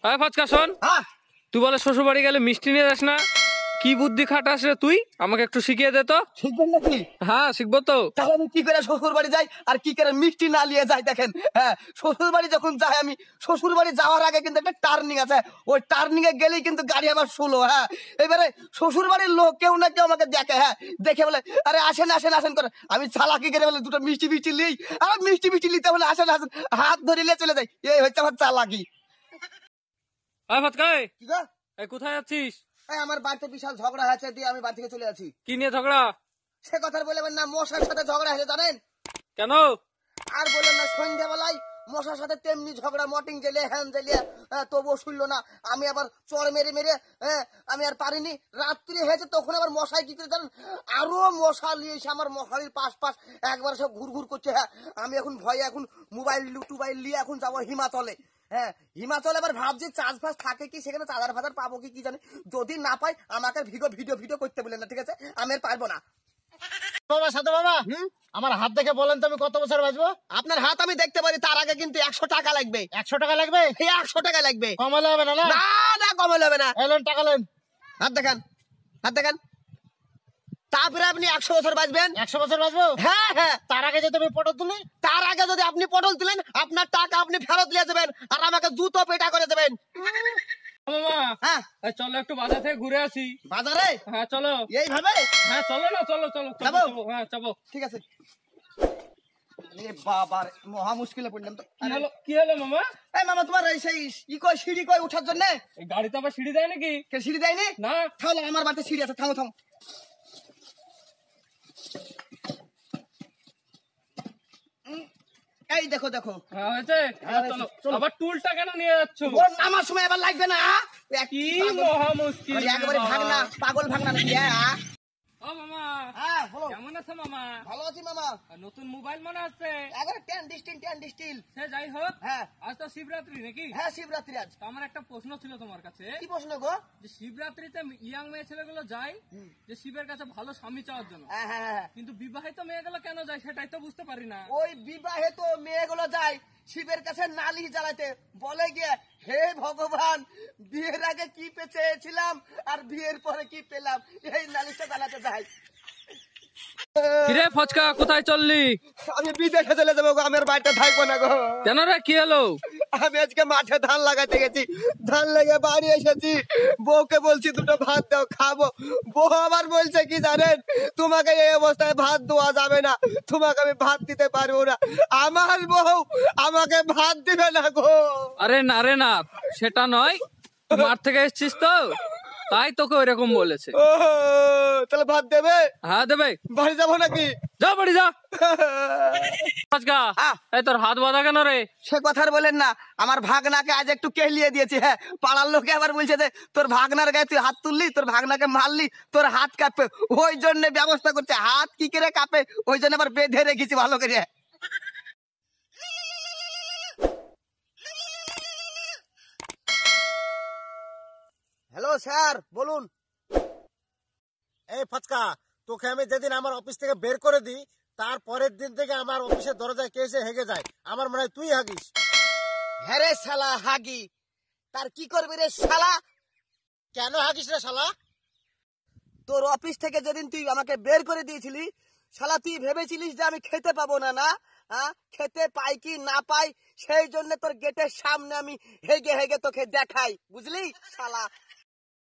আয় ফাচকা শোন, তুই বলে শ্বশুর বাড়ি গেলে মিষ্টি নিয়ে যাস না, কি বুদ্ধি খাটাস রে তুই? আমাকে একটু শিখিয়ে দে তো। শিখবেন নাকি? হ্যাঁ শিখবো তো। তাহলে আমি কি করে শ্বশুর বাড়ি যাই আর কি করে মিষ্টি না নিয়ে যাই দেখেন। হ্যাঁ, শ্বশুর বাড়ি যখন যাই আমি, শ্বশুর বাড়ি যাওয়ার আগে কিন্তু একটা টার্নিং আছে, ওই টার্নিং এ গেলেই কিন্তু গাড়ি আমার স্লো। হ্যাঁ, এবারে শ্বশুর বাড়ির লোক কেউ না কেউ আমাকে দেখে, হ্যাঁ দেখে বলে আরে আসেন আসেন আসেন করে, আমি চালাকি করে বলে দুটো মিষ্টি মিষ্টি লিই, আর মিষ্টি মিষ্টি লিতে বলে আসেন আসেন, হাত ধরিলে চলে যাই। এই হচ্ছে আমার চালাকি। আয় ফাচকা, কি গো? এই কোথায় যাচ্ছিস? আমার বাড়িতে বিশাল ঝগড়া হয়েছে, দিয়ে আমি বাড়ি থেকে চলে যাচ্ছি। কি নিয়ে ঝগড়া? সে কথা বলবেন না, মশার সাথে ঝগড়া হয়েছে জানেন? কেন? আর বললেন না, সন্ধ্যাবেলায় মশার সাথে তেমনি ঝগড়া, মটিং জেলে হ্যান জেলে, তবুও শুনলো না। আমি আবার চর মেরে মেরে, আমি আর পারিনি। রাত্রি হয়েছে তখন আবার মশাই কি করে জানেন, আরো মশা নিয়ে এসে আমার মশারির পাশ পাশ একবার সব ঘুর ঘুর করছে। হ্যাঁ, আমি এখন ভয়ে এখন মোবাইল টুবাইল নিয়ে এখন যাবো হিমাচলে। হ্যাঁ, হিমাচলে এবার ভাবছি চার্জ ফার্জ থাকে কি, সেখানে চার্জার ফাজার পাবো কি জানি। যদি না পাই আমাকে ভিডিও ভিডিও ভিডিও করতে বলেন না, ঠিক আছে? আমি আর পারবো না। বাবা সাথে বাবা, আমার হাত দেখে বলেন তো আমি কত বছর বাঁচবো? আপনার হাত আমি দেখতে পারি, তার আগে কিন্তু 100 টাকা লাগবে। 100 টাকা লাগবে? 100 টাকা লাগবে। কমালে হবে না? না না, কমালে হবে না। এলেন টাকা লেন, হাত দেখান, হাত দেখান। তারপরে আপনি 100 বছর বাঁচবেন। 100 বছর বাঁচবো? হ্যাঁ হ্যাঁ, তার আগে যদি আমি পটল তুলি? তার আগে যদি আপনি পটল তুলেন, আপনার টাকা আপনি ফেরত নিয়ে যাবেন আর আমাকে জুতো পেটা করে দেবেন। মামা, হ্যাঁ, চলো একটু বাজার থেকে ঘুরে আসি। বাজারে? হ্যাঁ চলো। এইভাবে? হ্যাঁ চলো না, চলো চলো যাবো? হ্যাঁ যাবো। ঠিক আছে। বাবা মহা মুশকিলে পড়লাম তো। কি হলো মামা? এই মামা, তোমার এই সেই কই সিঁড়ি কই ওঠার জন্য? এই গাড়িতে আবার সিঁড়ি দেয় নাকি? কে সিঁড়ি দেয়নি? না। তাহলে আমার বাড়িতে সিঁড়ি আছে, থামো থামো। এই দেখো দেখো। হ্যাঁ হয়েছে, চলো চলো। আবার টুলটা কেন নিয়ে যাচ্ছ? ওর নামার সময় আবার লাগবে না? কি মহা মুশকিল। একেবারে ভাগনা, পাগল ভাগনা নাকি? ও মামা, হ্যাঁ বলো। কেমন আছো মামা? ভালো আছি মামা। নতুন মোবাইল মনে হচ্ছে। একবারে টেন ডিস্টিল। সে যাই হোক, হ্যাঁ আজ তো শিবরাত্রি নাকি? হ্যাঁ, শিবরাত্রি আজ। তো আমার একটা প্রশ্ন ছিল তোমার কাছে। কি প্রশ্ন গো? যে শিবরাত্রিতে ইয়াং মেয়ে ছেলেগুলো যায় যে শিবের কাছে ভালো স্বামী চাওয়ার জন্য, হ্যাঁ হ্যাঁ হ্যাঁ, কিন্তু বিবাহিত মেয়েগুলো কেন যায় সেটাই তো বুঝতে পারি না। ওই বিবাহিত মেয়েগুলো যায় শিবের কাছে নালিশ জ্বালাতে, বলে গিয়ে হে ভগবান, বিয়ের আগে কি চেয়েছিলাম আর বিয়ের পরে কি পেলাম, এই নালিশটা জ্বালাতে যায়। কিরে ফচকা, কোথায় চললি? আমি বিদেশে চলে যাবো গো, আমার বাড়িতে থাকবো না গো। কেন রে, কি হলো? আমি আজকে মাঠে ধান লাগাতে গেছি, ধান লেগে বাড়ি এসেছি, বউকে বলছি দুটো ভাত দাও খাবো। বউ আবার বলছে কি জানেন, তোমাকে এই অবস্থায় ভাত দেওয়া যাবে না, তোমাকে আমি ভাত দিতে পারবো না। আমার বউ আমাকে ভাত দিবে না গো। আরে না রে না, সেটা নয়, মাঠ থেকে এসছিস তো তাই তোকে ওইরকম বলেছে। ও, তাহলে ভাত দেবে? হ্যাঁ দেবে। বাড়ি যাবো নাকি? যা বাড়ি যা। ফচকা, এই তোর হাত বাঁধা কেন রে? সে কথা আর বলেন না, আমার ভাগনাকে আজ একটু কেলিয়ে দিয়েছি। হ্যাঁ, পাড়ার লোকে আবার বলছে যে তোর ভাগনার গায়ে তুই হাত তুললি, তোর ভাগনাকে মারলি, তোর হাত কাঁপে, ওই জন্য ব্যবস্থা করছে। হাত কি করে কাঁপে ওই জন্য আবার বেঁধে রেখেছি ভালো করে। হ্যালো স্যার, বলুন। এই ফচকা, তোকে আমি যেদিন আমার অফিস থেকে বের করে দিই তার পরের দিন থেকে আমার অফিসের দরজায় কে এসে হেগে যায়, আমার মনে হয় তুই হাগিস। হ্যাঁ রে শালা হাগি, তার কি করবি রে শালা? কেন হাগিস রে শালা? তোর অফিস থেকে যেদিন তুই আমাকে বের করে দিয়েছিলি, শালা তুই ভেবেছিলিস যে আমি খেতে পাবো না, না খেতে পাই কি না পাই সেই জন্য তোর গেটের সামনে আমি হেগে হেগে তোকে দেখাই, বুঝলি শালা